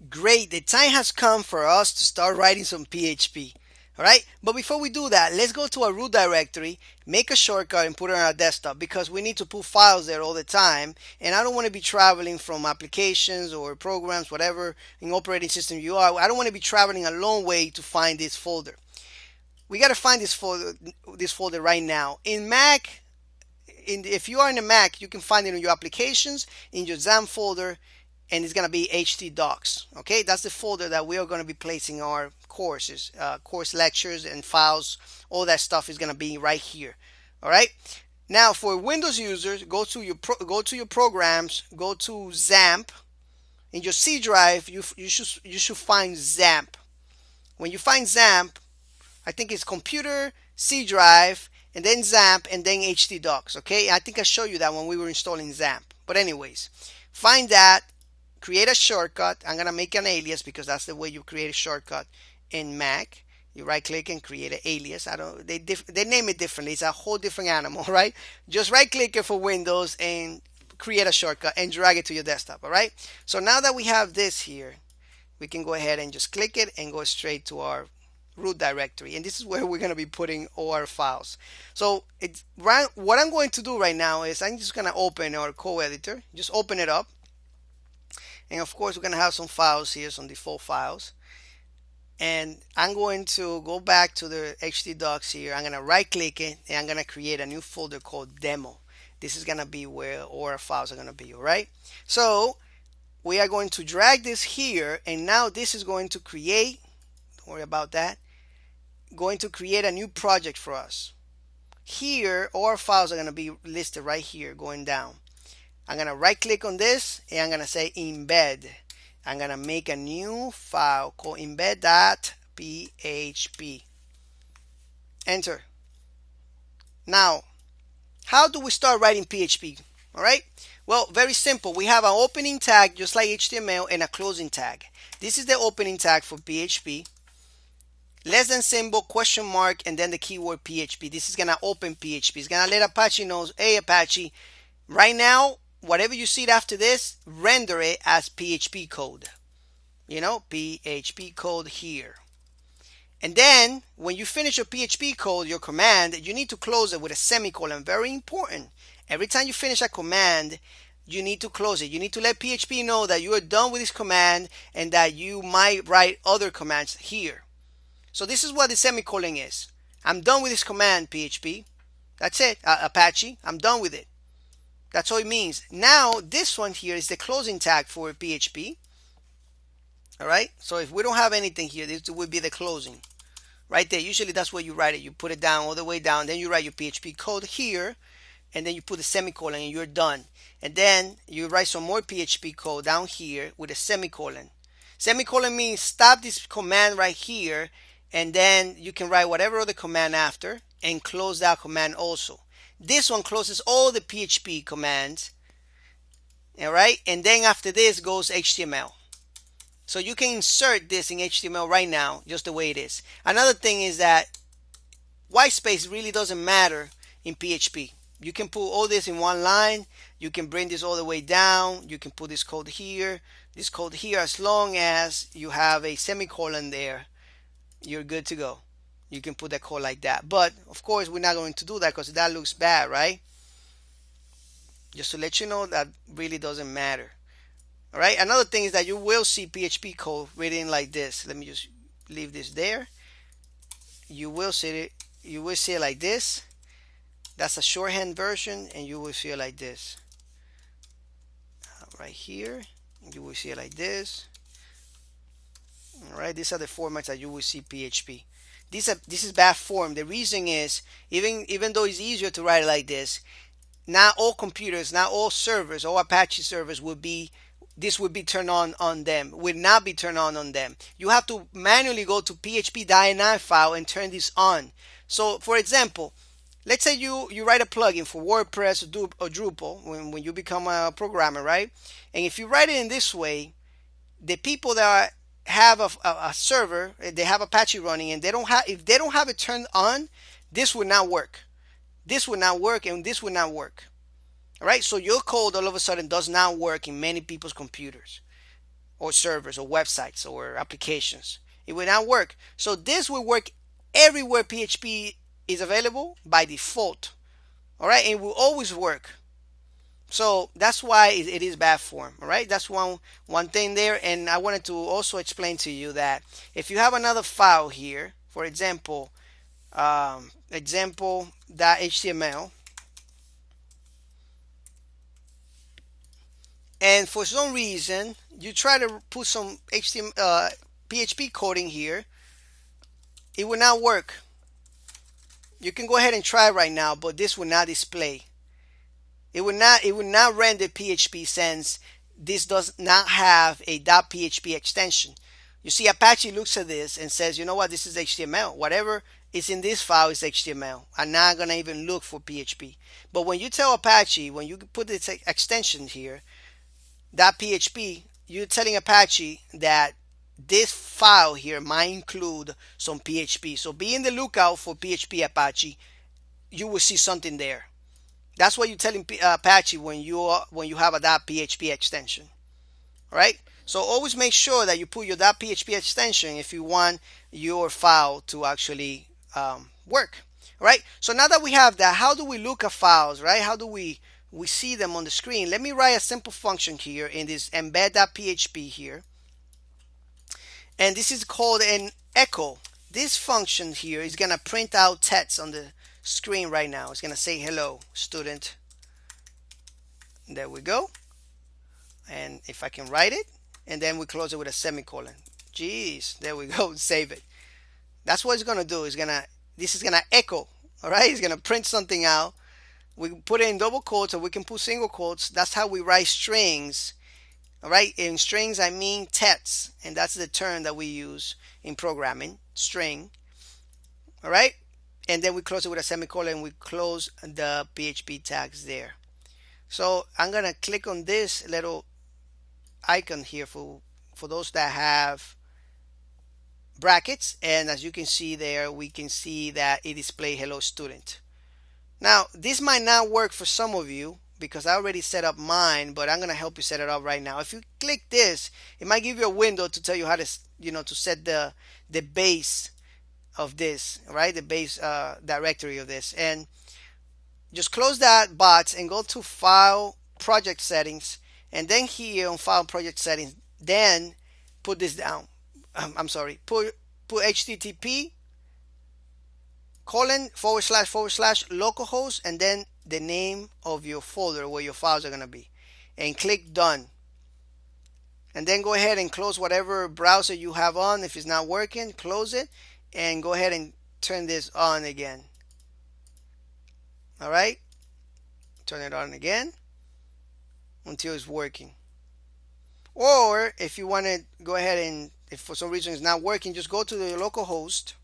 Great, the time has come for us to start writing some PHP. All right, but before we do that, let's go to our root directory, make a shortcut, and put it on our desktop because we need to put files there all the time. And I don't want to be traveling from applications or programs, whatever in operating system you are. I don't want to be traveling a long way to find this folder. We got to find this folder right now in Mac. If you are in a Mac, you can find it in your applications, in your XAMPP folder, and it's going to be htdocs. Okay, that's the folder that we are going to be placing our courses, course lectures and files. All that stuff is going to be right here. All right. Now for Windows users, go to your programs, go to XAMPP. In your C drive, you should find XAMPP. When you find XAMPP, I think it's computer, C drive, and then XAMPP, and then htdocs. Okay, I think I showed you that when we were installing XAMPP. But anyways, find that, create a shortcut. I'm gonna make an alias because that's the way you create a shortcut in Mac. You right click and create an alias. They name it differently. It's a whole different animal, right? Just right click it for Windows and create a shortcut and drag it to your desktop. All right. So now that we have this here, we can go ahead and just click it and go straight to our root directory, and this is where we're going to be putting all our files. So what I'm going to do right now is I'm just going to open our co-editor, just open it up, and of course we're going to have some files here, some default files, and I'm going to go back to the htdocs here. I'm going to right click it and I'm going to create a new folder called demo. This is going to be where all our files are going to be. All right, so we are going to drag this here, and now this is going to create, don't worry about that, going to create a new project for us. Here, all our files are going to be listed right here going down. I'm going to right click on this and I'm going to say embed. I'm going to make a new file called embed.php. Enter. Now, how do we start writing PHP? All right. Well, very simple. We have an opening tag just like HTML and a closing tag. This is the opening tag for PHP. Less than symbol, question mark, and then the keyword PHP. This is going to open PHP. It's going to let Apache know, hey Apache, right now, whatever you see after this, render it as PHP code. You know, PHP code here. And then when you finish your PHP code, your command, you need to close it with a semicolon. Very important. Every time you finish a command, you need to close it. You need to let PHP know that you are done with this command and that you might write other commands here. So this is what the semicolon is. I'm done with this command, PHP. That's it, Apache. I'm done with it. That's all it means. Now, this one here is the closing tag for PHP. All right. So if we don't have anything here, this would be the closing. Right there. Usually that's where you write it. You put it down all the way down. Then you write your PHP code here. And then you put the semicolon and you're done. And then you write some more PHP code down here with a semicolon. Semicolon means stop this command right here. And then you can write whatever other command after and close that command also. This one closes all the PHP commands. All right. And then after this goes HTML. So you can insert this in HTML right now, just the way it is. Another thing is that white space really doesn't matter in PHP. You can put all this in one line. You can bring this all the way down. You can put this code here, as long as you have a semicolon there. You're good to go. You can put that code like that. But of course, we're not going to do that because that looks bad, right? Just to let you know, that really doesn't matter. All right. Another thing is that you will see PHP code written like this. Let me just leave this there. You will see it. You will see it like this. That's a shorthand version, and you will see it like this. Right here, you will see it like this. All right, these are the formats that you will see PHP. This is bad form. The reason is even though it's easier to write it like this, not all computers, not all servers, all Apache servers would be turned on them. Would not be turned on them. You have to manually go to php.ini file and turn this on. So, for example, let's say you write a plugin for WordPress or Drupal when you become a programmer, right? And if you write it in this way, the people that have a server, they have Apache running, and if they don't have it turned on, this would not work. This would not work, and this would not work. All right, so your code all of a sudden does not work in many people's computers. or servers or websites or applications. It will not work. So this will work everywhere PHP is available by default. All right, and it will always work. So that's why it is bad form. All right, that's one thing there. And I wanted to also explain to you that if you have another file here, for example, example.html, and for some reason you try to put some HTML PHP coding here, it will not work. You can go ahead and try right now, but this will not display. It will not render PHP since this does not have a .php extension. You see, Apache looks at this and says, you know what, this is HTML. Whatever is in this file is HTML. I'm not gonna even look for PHP. But when you tell Apache, when you put this extension here, .php, you're telling Apache that this file here might include some PHP. So be in the lookout for PHP, Apache. You will see something there. That's what you're telling Apache when you have a .php extension. All right. So always make sure that you put your .php extension if you want your file to actually work. All right. So now that we have that, how do we look at files, right? How do we see them on the screen? Let me write a simple function here in this embed.php here. And this is called an echo. This function here is going to print out text on the screen right now. It's going to say hello student. There we go. And if I can write it, and then we close it with a semicolon. Jeez, there we go. Save it. That's what it's going to do. This is going to echo. All right, it's going to print something out. We put it in double quotes, or we can put single quotes. That's how we write strings. All right, in strings I mean text, and that's the term that we use in programming, string. All right, and then we close it with a semicolon, and we close the PHP tags there. So I'm gonna click on this little icon here for those that have brackets, and as you can see there, we can see that it displays hello student. Now this might not work for some of you because I already set up mine, but I'm gonna help you set it up right now. If you click this, it might give you a window to tell you how to, to set the base of this, right? The base directory of this, and just close that box and go to File, Project Settings, and then here on File, Project Settings, then put this down. I'm sorry, put HTTP :/ localhost, and then the name of your folder where your files are going to be, and click done. And then go ahead and close whatever browser you have on. If it's not working, close it and go ahead and turn this on again. All right, turn it on again until it's working. Or if you want to go ahead and, if for some reason it's not working, just go to the localhost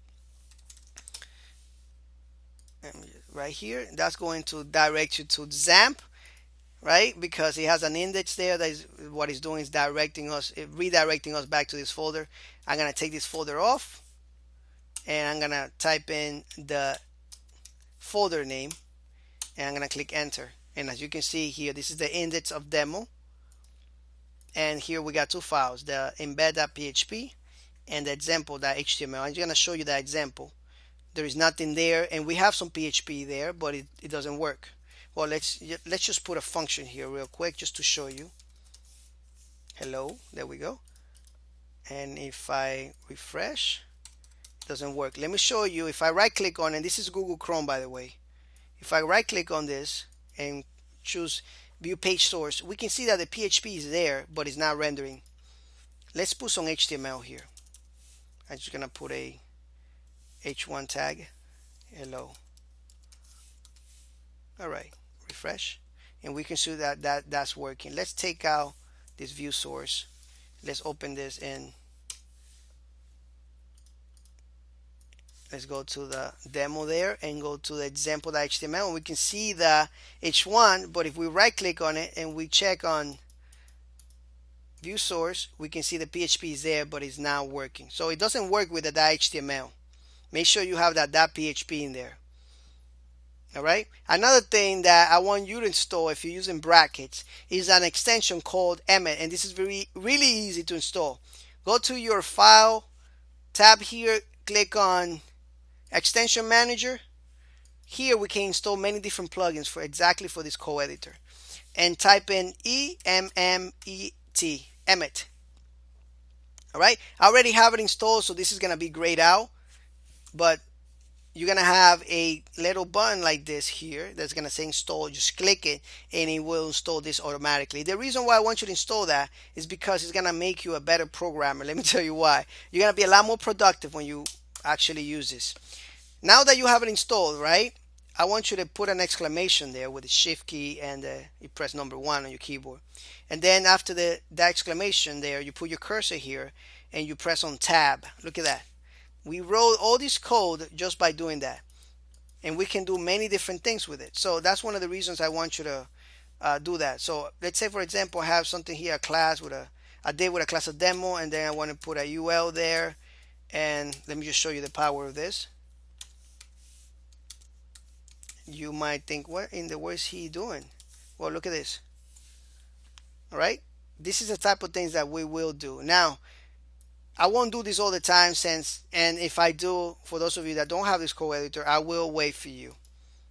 right here. That's going to direct you to XAMPP, right? Because it has an index there. That is what it's doing, is redirecting us back to this folder. I'm gonna take this folder off, and I'm gonna type in the folder name, and I'm gonna click enter. And as you can see here, this is the index of demo, and here we got two files, the embed.php and the example.html. I'm just gonna show you the example. There is nothing there, and we have some PHP there, but it doesn't work. Well, let's just put a function here real quick just to show you. Hello, there we go. And if I refresh, it doesn't work. Let me show you. If I right click on it, this is Google Chrome, by the way. If I right click on this and choose view page source, we can see that the PHP is there, but it's not rendering. Let's put some HTML here. I'm just gonna put a h1 tag hello. All right, refresh, and we can see that that's working. Let's take out this view source. Let's open this in. Let's go to the demo there and go to the example.html, and we can see the h1, but if we right click on it and we check on view source, we can see the PHP is there, but it's not working. So it doesn't work with the .html. Make sure you have that .php in there. All right. Another thing that I want you to install if you're using brackets is an extension called Emmet, and this is really easy to install. Go to your file tab here, click on extension manager. Here we can install many different plugins for exactly for this code editor, and type in Emmet. All right. I already have it installed, so this is gonna be grayed out, but you're gonna have a little button like this here that's gonna say install. Just click it and it will install this automatically. The reason why I want you to install that is because it's gonna make you a better programmer. Let me tell you why. You're gonna be a lot more productive when you actually use this. Now that you have it installed, right, I want you to put an exclamation there with the shift key, and you press number 1 on your keyboard, and then after that exclamation there, you put your cursor here and you press on tab. Look at that. We wrote all this code just by doing that, and we can do many different things with it. So that's one of the reasons I want you to do that. So let's say, for example, I have something here, a class with a day with a class of demo, and then I want to put a UL there, and let me just show you the power of this. You might think, what in the world is he doing? Well, look at this. All right, this is the type of things that we will do. Now, I won't do this all the time, and if I do, for those of you that don't have this code editor, I will wait for you.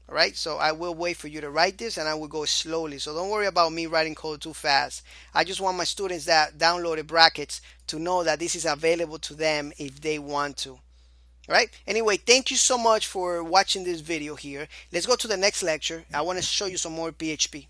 All right, so I will wait for you to write this, and I will go slowly. So don't worry about me writing code too fast. I just want my students that downloaded brackets to know that this is available to them if they want to. All right, anyway, thank you so much for watching this video here. Let's go to the next lecture. I want to show you some more PHP.